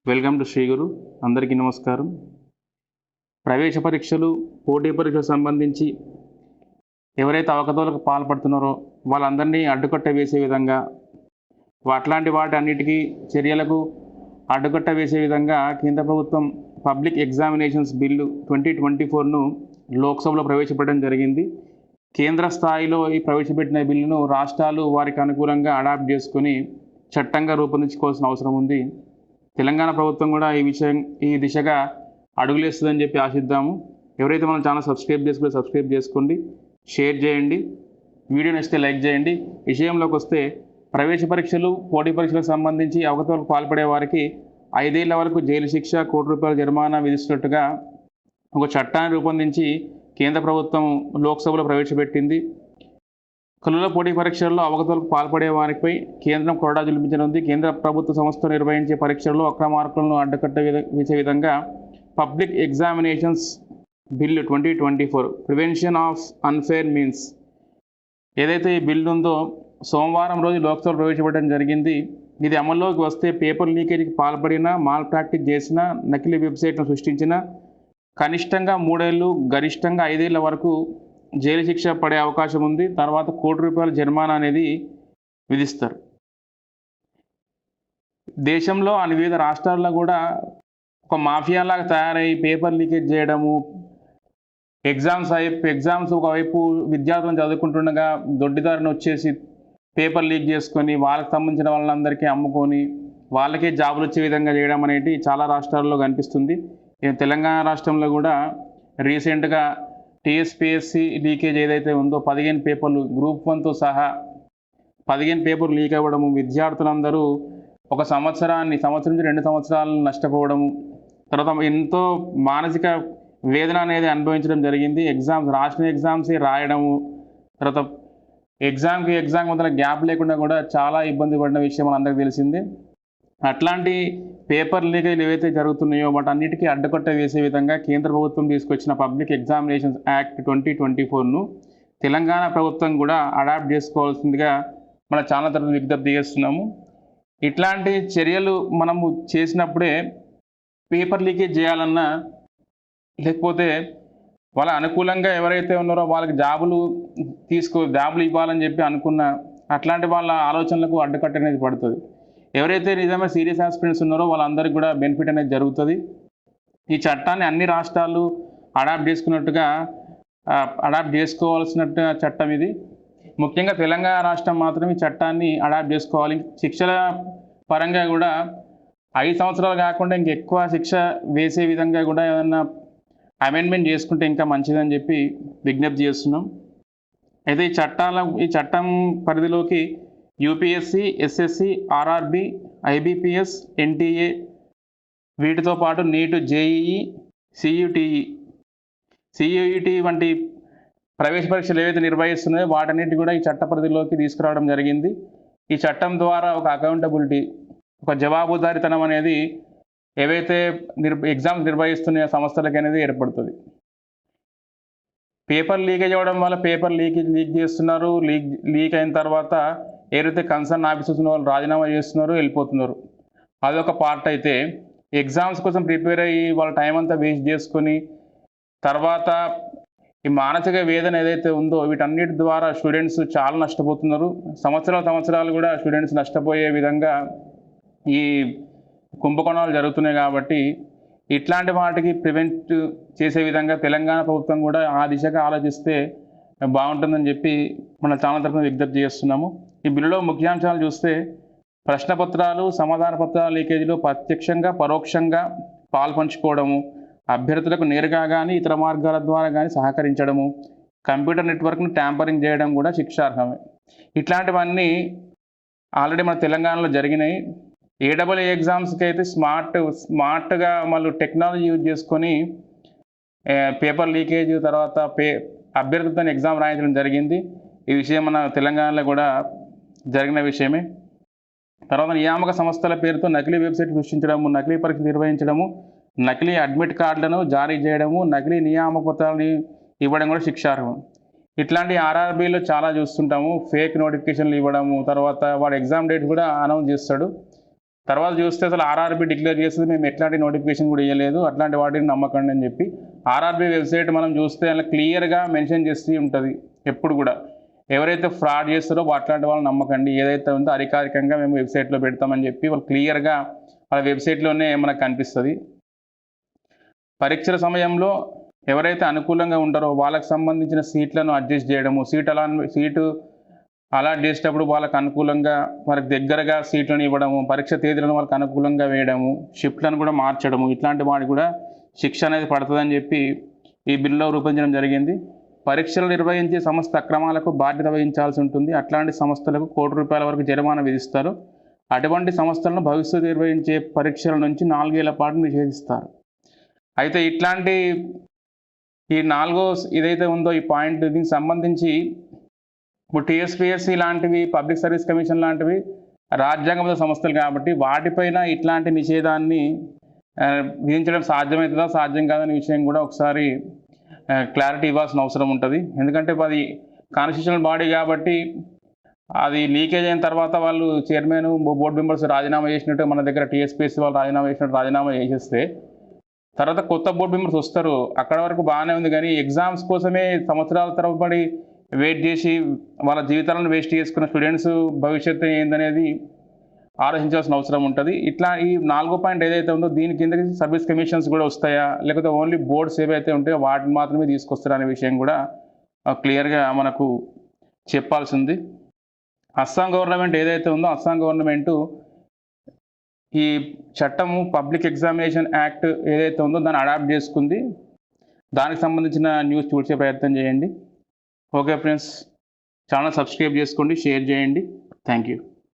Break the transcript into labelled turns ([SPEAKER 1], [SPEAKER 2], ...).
[SPEAKER 1] Welcome to Shri Guru. అందరికీ నమస్కారం. ప్రవేశ పరీక్షలు, పోటీ పరీక్షలకు సంబంధించి ఎవరైతే అవకతవకలకు పాల్పడుతున్నారో వాళ్ళందరినీ అడ్డుకట్ట వేసే విధంగా అట్లాంటి వాటి అన్నిటికీ చర్యలకు అడ్డుకట్ట వేసే విధంగా కేంద్ర ప్రభుత్వం పబ్లిక్ ఎగ్జామినేషన్స్ బిల్లు 2024ను లోక్సభలో ప్రవేశపెట్టడం జరిగింది. కేంద్ర స్థాయిలో ఈ ప్రవేశపెట్టిన బిల్లును రాష్ట్రాలు వారికి అనుకూలంగా అడాప్ట్ చేసుకొని చట్టంగా రూపొందించుకోవాల్సిన అవసరం ఉంది. తెలంగాణ ప్రభుత్వం కూడా ఈ దిశగా అడుగులేస్తుందని చెప్పి ఆశిద్దాము. ఎవరైతే మన ఛానల్ సబ్స్క్రైబ్ చేసుకోండి, షేర్ చేయండి, వీడియో నచ్చితే లైక్ చేయండి. విషయంలోకి వస్తే ప్రవేశ పరీక్షలు, పోటీ పరీక్షలకు సంబంధించి అవకతవకలకు పాల్పడే వారికి 5 ఏళ్ల వరకు జైలు శిక్ష, ₹1,00,00,000 జరిమానా విధిస్తున్నట్టుగా ఒక చట్టాన్ని రూపొందించి కేంద్ర ప్రభుత్వం లోక్సభలో ప్రవేశపెట్టింది. కనుల పోటీ పరీక్షల్లో అవకతవకలకు పాల్పడే వారిపై కేంద్రం కొరడా జులిపించనుంది. కేంద్ర ప్రభుత్వ సంస్థలు నిర్వహించే పరీక్షల్లో అక్రమార్కులను అడ్డుకట్ట వేసే విధంగా public examinations bill 2024 prevention of unfair means ఏదైతే ఈ బిల్లు ఉందో సోమవారం రోజు లోక్సభలో ప్రవేశపెట్టడం జరిగింది. ఇది అమల్లోకి వస్తే పేపర్ లీకేజీకి పాల్పడిన, మాల్ ప్రాక్టీస్ చేసిన, నకిలీ వెబ్సైట్ను సృష్టించిన కనిష్టంగా 3 ఏళ్ళు, గరిష్టంగా 5 ఏళ్ల వరకు జైలు శిక్ష పడే అవకాశం ఉంది. తర్వాత ₹1,00,00,000 జరిమానా అనేది విధిస్తారు. దేశంలో వివిధ రాష్ట్రాల్లో కూడా ఒక మాఫియాలాగా తయారై పేపర్ లీకేజ్ చేయడము, ఎగ్జామ్స్ ఒకవైపు విద్యార్థులను చదువుకుంటుండగా దొడ్డిదారిని వచ్చేసి పేపర్ లీక్ చేసుకొని వాళ్ళకి సంబంధించిన వాళ్ళందరికీ అమ్ముకొని వాళ్ళకే జాబులు వచ్చే విధంగా చేయడం అనేది చాలా రాష్ట్రాల్లో కనిపిస్తుంది. తెలంగాణ రాష్ట్రంలో కూడా రీసెంట్గా టీఎస్పీఎస్సీ లీకేజ్ ఏదైతే ఉందో 15 పేపర్లు గ్రూప్ 1తో సహా 15 పేపర్లు లీక్ అవ్వడము, విద్యార్థులందరూ ఒక సంవత్సరం నుంచి 2 సంవత్సరాలు నష్టపోవడము, తర్వాత ఎంతో మానసిక వేదన అనేది అనుభవించడం జరిగింది. రాసిన ఎగ్జామ్సే రాయడము, తర్వాత ఎగ్జామ్ మధ్యలో గ్యాప్ లేకుండా కూడా చాలా ఇబ్బంది పడిన విషయం మనందరికీ తెలిసిందే. అట్లాంటి పేపర్ లీకేజీలు ఏవైతే జరుగుతున్నాయో వాటన్నిటికీ అడ్డుకట్ట వేసే విధంగా కేంద్ర ప్రభుత్వం తీసుకొచ్చిన పబ్లిక్ ఎగ్జామినేషన్స్ యాక్ట్ 2024ను తెలంగాణ ప్రభుత్వం కూడా అడాప్ట్ చేసుకోవాల్సిందిగా మన ఛానల్ తరఫున విజ్ఞప్తి చేస్తున్నాము. ఇట్లాంటి చర్యలు మనము చేసినప్పుడే పేపర్ లీకేజ్ చేయాలన్నా, లేకపోతే వాళ్ళ అనుకూలంగా ఎవరైతే ఉన్నారో వాళ్ళకి జాబులు ఇవ్వాలని చెప్పి అనుకున్న అట్లాంటి వాళ్ళ ఆలోచనలకు అడ్డుకట్ట అనేది పడుతుంది. ఎవరైతే నిజంగా సీరియస్ ఆస్పిరెంట్స్ ఉన్నారో వాళ్ళందరికీ కూడా బెనిఫిట్ అనేది జరుగుతుంది. ఈ చట్టాన్ని అన్ని రాష్ట్రాలు అడాప్ట్ చేసుకోవాల్సిన చట్టం ఇది. ముఖ్యంగా తెలంగాణ రాష్ట్రం మాత్రం ఈ చట్టాన్ని అడాప్ట్ చేసుకోవాలి. శిక్షల పరంగా కూడా 5 సంవత్సరాలు కాకుండా ఇంకెక్కువ శిక్ష వేసే విధంగా కూడా ఏదన్నా అమెండ్మెంట్ చేసుకుంటే ఇంకా మంచిదని చెప్పి విజ్ఞప్తి చేస్తున్నాం. అయితే ఈ చట్టం పరిధిలోకి UPSC, SSC, RRB, IBPS, NTA వీటితో పాటు నీటు, జేఈఈ, సియూఈటీ వంటి ప్రవేశ పరీక్షలు ఏవైతే నిర్వహిస్తున్నాయో వాటన్నిటి కూడా ఈ చట్ట పరిధిలోకి తీసుకురావడం జరిగింది. ఈ చట్టం ద్వారా ఒక అకౌంటబిలిటీ, ఒక జవాబుదారీతనం అనేది ఏవైతే ఎగ్జామ్స్ నిర్వహిస్తున్న సంస్థలకి అనేది ఏర్పడుతుంది. పేపర్ లీకేజ్ అవ్వడం వల్ల పేపర్ లీక్ చేస్తున్నారు. లీక్ అయిన తర్వాత ఏదైతే కన్సర్న్ ఆఫీసర్స్ ఉన్న వాళ్ళు రాజీనామా చేస్తున్నారు, వెళ్ళిపోతున్నారు. అదొక పార్ట్ అయితే, ఎగ్జామ్స్ కోసం ప్రిపేర్ అయ్యి వాళ్ళ టైం అంతా వేస్ట్ చేసుకొని తర్వాత ఈ మానసిక వేదన ఏదైతే ఉందో వీటన్నిటి ద్వారా స్టూడెంట్స్ చాలా నష్టపోతున్నారు. సంవత్సరాలు కూడా స్టూడెంట్స్ నష్టపోయే విధంగా ఈ కుంభకోణాలు జరుగుతున్నాయి. కాబట్టి ఇట్లాంటి వాటికి ప్రివెంట్ చేసే విధంగా తెలంగాణ ప్రభుత్వం కూడా ఆ దిశగా ఆలోచిస్తే బాగుంటుందని చెప్పి మన ఛానల్ తరఫున విజ్ఞప్తి చేస్తున్నాము. ఈ బిల్లులో ముఖ్యాంశాలు చూస్తే ప్రశ్నపత్రాలు, సమాధాన పత్రాల లీకేజీలో ప్రత్యక్షంగా, పరోక్షంగా పాల్పంచుకోవడము, అభ్యర్థులకు నేరుగా కానీ ఇతర మార్గాల ద్వారా కానీ సహకరించడము, కంప్యూటర్ నెట్వర్క్ను ట్యాంపరింగ్ చేయడం కూడా శిక్షార్హమే. ఇట్లాంటివన్నీ ఆల్రెడీ మన తెలంగాణలో జరిగినాయి. ఏడబ్ల్యూ ఎగ్జామ్స్కి అయితే స్మార్ట్గా మళ్ళీ టెక్నాలజీ యూజ్ చేసుకొని పేపర్ లీకేజ్ తర్వాత అభ్యర్థులతో ఎగ్జామ్ రాయించడం జరిగింది. ఈ విషయం మన తెలంగాణలో కూడా జరిగిన విషయమే. తర్వాత నియామక సంస్థల పేరుతో నకిలీ వెబ్సైట్ సృష్టించడము, నకిలీ పరీక్షలు నిర్వహించడము, నకిలీ అడ్మిట్ కార్డులను జారీ చేయడము, నకిలీ నియామక పత్రాలను ఇవ్వడం కూడా శిక్షార్హం. ఇట్లాంటి ఆర్ఆర్బీలో చాలా చూస్తుంటాము. ఫేక్ నోటిఫికేషన్లు ఇవ్వడము, తర్వాత వాడు ఎగ్జామ్ డేట్ కూడా అనౌన్స్ చేస్తాడు. తర్వాత చూస్తే అసలు ఆర్ఆర్బీ డిక్లేర్ చేస్తుంది మేము ఎట్లాంటి నోటిఫికేషన్ కూడా ఇవ్వలేదు, అట్లాంటి వాటిని నమ్మకండి అని చెప్పి. ఆర్ఆర్బీ వెబ్సైట్ మనం చూస్తే అలా క్లియర్గా మెన్షన్ చేస్తూ ఉంటుంది ఎప్పుడు కూడా. ఎవరైతే ఫ్రాడ్ చేస్తారో అట్లాంటి వాళ్ళని నమ్మకండి, ఏదైతే ఉందో అధికారికంగా మేము వెబ్సైట్లో పెడతామని చెప్పి వాళ్ళు క్లియర్గా వాళ్ళ వెబ్సైట్లోనే మనకు కనిపిస్తుంది. పరీక్షల సమయంలో ఎవరైతే అనుకూలంగా ఉంటారో వాళ్ళకి సంబంధించిన సీట్లను అడ్జస్ట్ చేయడము, సీటు అలాట్ చేసేటప్పుడు వాళ్ళకు అనుకూలంగా వాళ్ళకి దగ్గరగా సీట్లను ఇవ్వడము, పరీక్ష తేదీలను వాళ్ళకి అనుకూలంగా వేయడము, షిఫ్ట్లను కూడా మార్చడము, ఇట్లాంటి వాటికి కూడా శిక్ష అనేది పడుతుందని చెప్పి ఈ బిల్లులో రూపొందించడం జరిగింది. పరీక్షలు నిర్వహించే సంస్థ అక్రమాలకు బాధ్యత వహించాల్సి ఉంటుంది. అట్లాంటి సంస్థలకు ₹1,00,00,000 వరకు జరిమానా విధిస్తారు. అటువంటి సంస్థలను భవిష్యత్తు నిర్వహించే పరీక్షల నుంచి 4 ఏళ్ల పాటు నిషేధిస్తారు. అయితే ఇట్లాంటి ఈ 4వ ఇదైతే ఉందో ఈ పాయింట్, దీనికి సంబంధించి ఇప్పుడు టీఎస్పీఎస్సీ లాంటివి, పబ్లిక్ సర్వీస్ కమిషన్ లాంటివి రాజ్యాంగబద్ధ సంస్థలు కాబట్టి వాటిపైన ఇట్లాంటి నిషేధాన్ని విధించడం సాధ్యమవుతుందా సాధ్యం కాదనే విషయం కూడా ఒకసారి క్లారిటీ ఇవ్వాల్సిన అవసరం ఉంటుంది. ఎందుకంటే అది కాన్స్టిట్యూషనల్ బాడీ కాబట్టి అది లీకేజ్ అయిన తర్వాత వాళ్ళు చైర్మన్, బోర్డు మెంబర్స్ రాజీనామా చేసినట్టు మన దగ్గర టీఎస్పీఎస్సీ వాళ్ళు రాజీనామా చేసేస్తే తర్వాత కొత్త బోర్డు మెంబర్స్ వస్తారు. అక్కడ వరకు బాగానే ఉంది, కానీ ఎగ్జామ్స్ కోసమే సంవత్సరాల తరబడి వెయిట్ చేసి వాళ్ళ జీవితాలను వేస్ట్ చేసుకున్న స్టూడెంట్స్ భవిష్యత్తు ఏందనేది ఆలోచించాల్సిన అవసరం ఉంటుంది. ఇట్లా ఈ 4వ పాయింట్ ఏదైతే ఉందో దీని కిందకి సర్వీస్ కమిషన్స్ కూడా వస్తాయా, లేకపోతే ఓన్లీ బోర్డ్స్ ఏవైతే ఉంటాయో వాటిని మాత్రమే తీసుకొస్తారా అనే విషయం కూడా క్లియర్గా మనకు చెప్పాల్సి ఉంది. అస్సాం గవర్నమెంట్ ఏదైతే ఉందో అస్సాం గవర్నమెంటు ఈ చట్టము పబ్లిక్ ఎగ్జామినేషన్ యాక్ట్ ఏదైతే ఉందో దాన్ని అడాప్ట్ చేసుకుంది. దానికి సంబంధించిన న్యూస్ చూసే ప్రయత్నం చేయండి. ఓకే ఫ్రెండ్స్, ఛానల్ సబ్స్క్రైబ్ చేసుకోండి, షేర్ చేయండి. Thank you.